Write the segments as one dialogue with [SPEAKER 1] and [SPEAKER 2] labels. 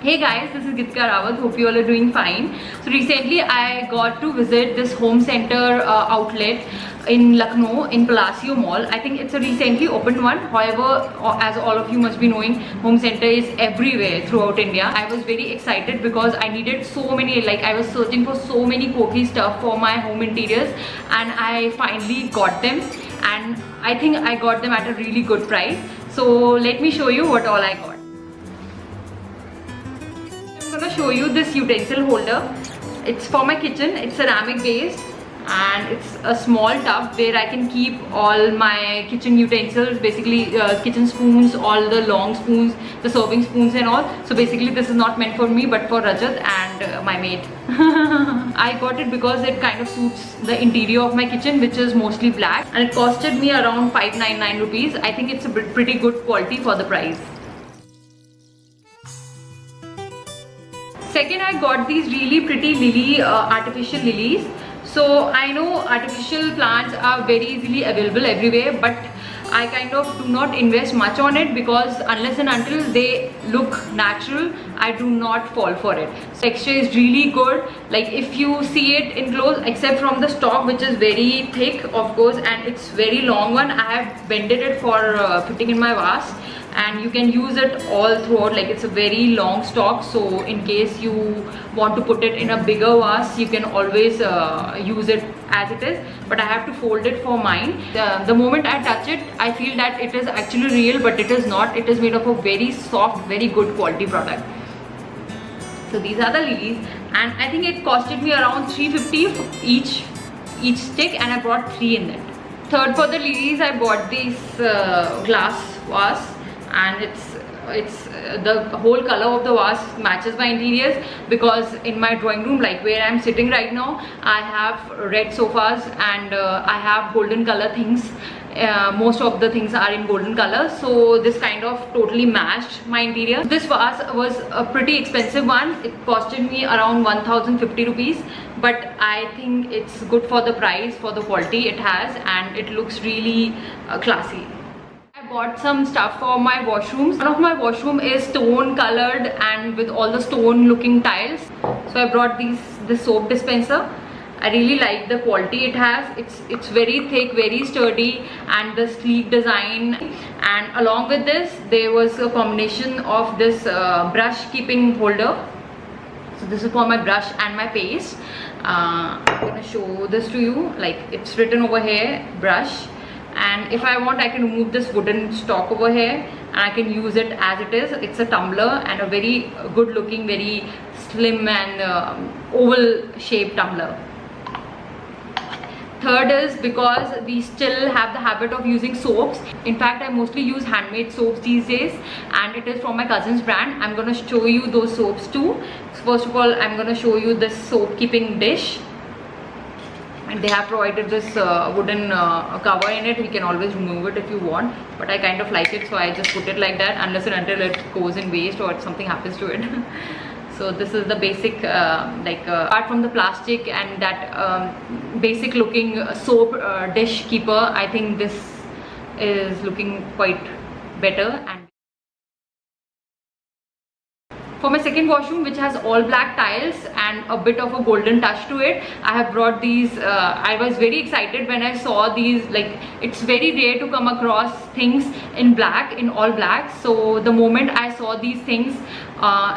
[SPEAKER 1] Hey guys, this is Gitika Rawat. Hope you all are doing fine. So recently I got to visit this home center outlet in Lucknow in Palacio Mall. I think it's a recently opened one. However, as all of you must be knowing, home center is everywhere throughout India. I was very excited because I needed so many, like I was searching for so many quirky stuff for my home interiors, and I finally got them, and I think I got them at a really good price. So let me show you what all I got. I'm gonna show you this utensil holder. It's for my kitchen. It's ceramic based, and it's a small tub where I can keep all my kitchen utensils, basically kitchen spoons, all the long spoons, the serving spoons and all. So basically this is not meant for me but for Rajat and my maid. I got it because it kind of suits the interior of my kitchen, which is mostly black, and it costed me around 599 rupees. I think it's a pretty good quality for the price. Second, I got these really pretty artificial lilies. So I know artificial plants are very easily available everywhere, but I kind of do not invest much on it because unless and until they look natural, I do not fall for it. So texture is really good. Like if you see it in close, except from the stalk, which is very thick of course, and it's very long one, I have bended it for putting in my vase. And you can use it all throughout, like it's a very long stalk, so in case you want to put it in a bigger vase, you can always use it as it is. But I have to fold it for mine. The moment I touch it, I feel that it is actually real, but it is not. It is made of a very soft, very good quality product. So these are the lilies, and I think it costed me around 350 each stick, and I brought 3 in it. Third, for the lilies, I bought this glass vase, and it's the whole color of the vase matches my interiors, because in my drawing room, like where I'm sitting right now, I have red sofas and I have golden color things. Most of the things are in golden color, so this kind of totally matched my interior. This vase was a pretty expensive one. It costed me around 1050 rupees, but I think it's good for the price, for the quality it has, and it looks really classy. I bought some stuff for my washrooms. One of my washroom is stone colored and with all the stone looking tiles, so I brought this soap dispenser. I really like the quality it has. It's very thick, very sturdy, and the sleek design. And along with this, there was a combination of this brush keeping holder. So this is for my brush and my paste. I'm gonna show this to you. Like it's written over here, brush. And if I want, I can remove this wooden stalk over here and I can use it as it is. It's a tumbler, and a very good looking, very slim and oval shaped tumbler. Third is because we still have the habit of using soaps. In fact, I mostly use handmade soaps these days, and it is from my cousin's brand. I'm gonna show you those soaps too. So first of all, I'm gonna show you this soap keeping dish. And they have provided this wooden cover in it. We can always remove it if you want, but I kind of like it, so I just put it like that, unless and until it goes in waste or something happens to it. So this is the basic, apart from the plastic and that basic looking soap dish keeper, I think this is looking quite better. And for my second washroom, which has all black tiles and a bit of a golden touch to it, I have brought these. I was very excited when I saw these. Like it's very rare to come across things in black, in all black. So the moment I saw these things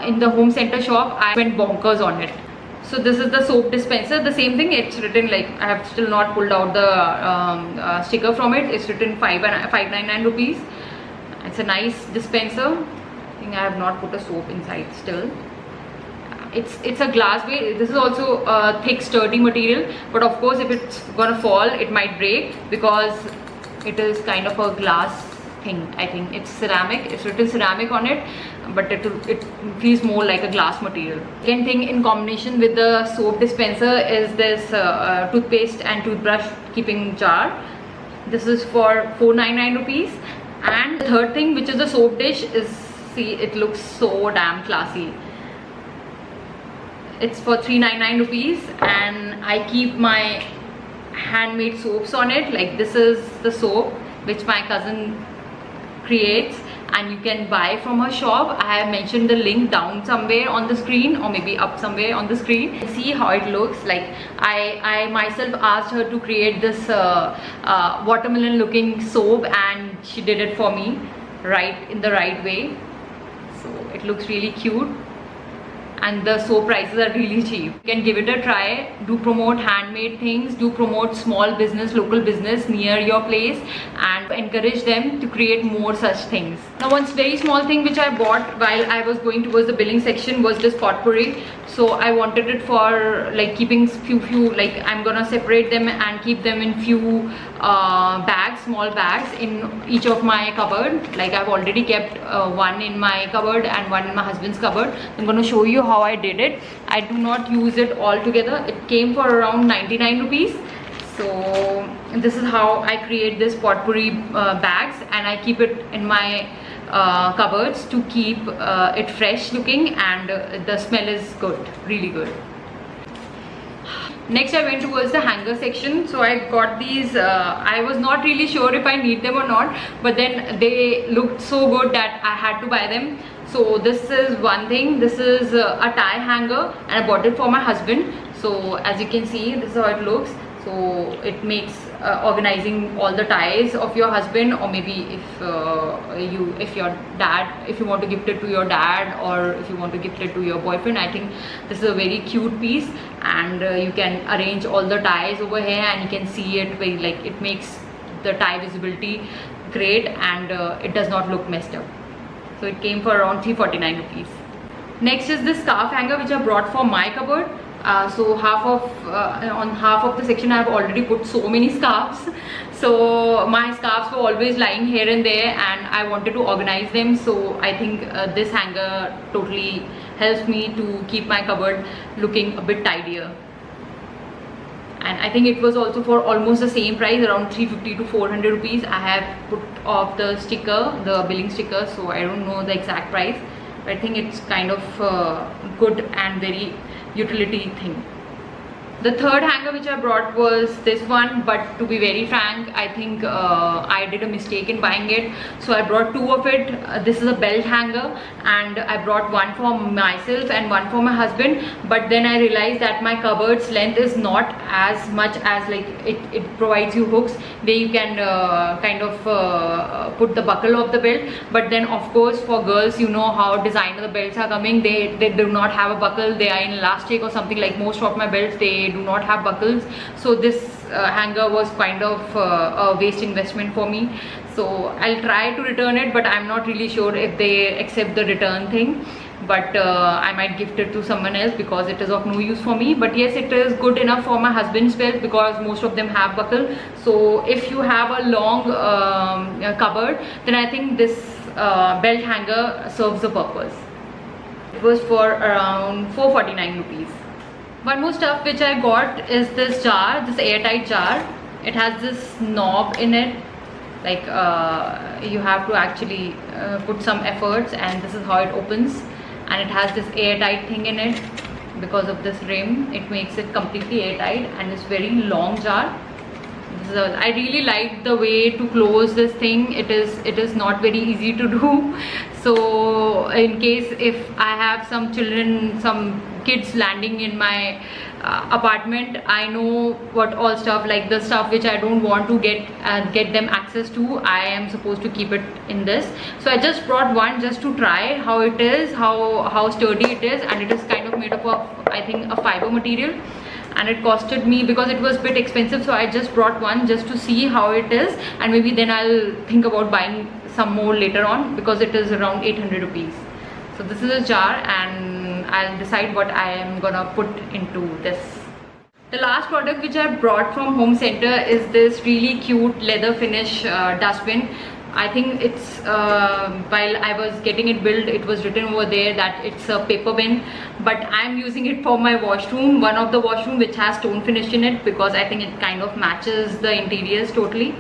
[SPEAKER 1] in the home center shop, I went bonkers on it. So this is the soap dispenser. The same thing. It's written, like I have still not pulled out the sticker from it. It's written 599 rupees. It's a nice dispenser. I have not put a soap inside still. It's a glass base. This is also a thick sturdy material, but of course if it's gonna fall, it might break because it is kind of a glass thing. I think it's ceramic. It's written ceramic on it, but it feels more like a glass material. Second thing in combination with the soap dispenser is this toothpaste and toothbrush keeping jar. This is for 499 rupees. And the third thing, which is the soap dish, is, see, it looks so damn classy. It's for 399 rupees, and I keep my handmade soaps on it. Like this is the soap which my cousin creates, and you can buy from her shop. I have mentioned the link down somewhere on the screen, or maybe up somewhere on the screen. See how it looks like. I myself asked her to create this watermelon looking soap, and she did it for me in the right way. So it looks really cute, and the soap prices are really cheap. You can give it a try. Do promote handmade things, do promote small business, local business near your place, and encourage them to create more such things. Now, one very small thing which I bought while I was going towards the billing section was this potpourri. So I wanted it for like keeping few like I'm gonna separate them and keep them in few bags, small bags in each of my cupboard. Like I've already kept one in my cupboard and one in my husband's cupboard. I'm gonna show you how I did it. I do not use it all together. It came for around 99 rupees. So this is how I create this potpourri bags, and I keep it in my cupboards to keep it fresh looking, and the smell is good, really good. Next I went towards the hanger section. So I got these, I was not really sure if I need them or not, but then they looked so good that I had to buy them. So this is one thing. This is a tie hanger, and I bought it for my husband. So as you can see, this is how it looks. So it makes organizing all the ties of your husband, or maybe if you want to gift it to your dad, or if you want to gift it to your boyfriend. I think this is a very cute piece, and you can arrange all the ties over here, and you can see it very, like, it makes the tie visibility great, and it does not look messed up. So it came for around 349 rupees. Next is this scarf hanger which I brought for my cupboard. So on half of the section I have already put so many scarves. So my scarves were always lying here and there, and I wanted to organize them. So I think this hanger totally helps me to keep my cupboard looking a bit tidier. And I think it was also for almost the same price, around 350 to 400 rupees. I have put off the sticker, the billing sticker, so I don't know the exact price, but I think it's kind of good and very utility thing. The third hanger which I brought was this one, but to be very frank, I think I did a mistake in buying it. So I brought two of it. This is a belt hanger, and I brought one for myself and one for my husband. But then I realized that my cupboard's length is not as much as, like, it provides you hooks where you can kind of put the buckle of the belt. But then of course for girls, you know how designer the belts are coming. They do not have a buckle. They are in elastic or something. Like most of my belts, they do not have buckles. So this hanger was kind of a waste investment for me. So I'll try to return it, but I'm not really sure if they accept the return thing. But I might gift it to someone else because it is of no use for me. But yes, it is good enough for my husband's belt because most of them have buckle. So if you have a long cupboard, then I think this belt hanger serves the purpose. It was for around 449 rupees. One more stuff which I got is this jar, this airtight jar. It has this knob in it. Like you have to actually put some efforts, and this is how it opens. And it has this airtight thing in it. Because of this rim, it makes it completely airtight, and it's very long jar. I really like the way to close this thing. It is not very easy to do. So in case if I have some children, some kids landing in my apartment, I know what all stuff, like the stuff which I don't want to get them access to, I am supposed to keep it in this. So I just brought one just to try how it is, how sturdy it is, and it is kind of made up of, I think, a fiber material. And it costed me, because it was a bit expensive, so I just brought one just to see how it is, and maybe then I'll think about buying some more later on, because it is around 800 rupees. So this is a jar, and I'll decide what I am gonna put into this. The last product which I brought from Home Center is this really cute leather finish dustbin. I think it's while I was getting it built, it was written over there that it's a paper bin, but I'm using it for my washroom, one of the washroom which has stone finish in it, because I think it kind of matches the interiors totally.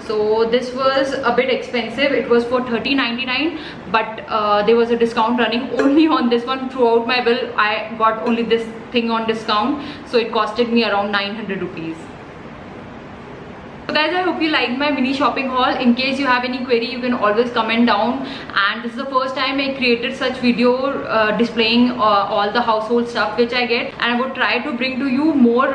[SPEAKER 1] So this was a bit expensive. It was for 30.99, but there was a discount running only on this one. Throughout my bill, I got only this thing on discount, so it costed me around 900 rupees. So guys, I hope you liked my mini shopping haul. In case you have any query, you can always comment down. And this is the first time I created such video displaying all the household stuff which I get, and I would try to bring to you more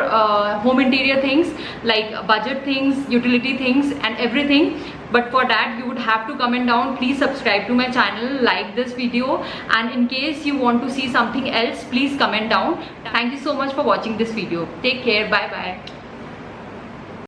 [SPEAKER 1] home interior things, like budget things, utility things and everything. But for that you would have to comment down. Please subscribe to my channel, like this video, and in case you want to see something else, please comment down. Thank you so much for watching this video. Take care. Bye bye.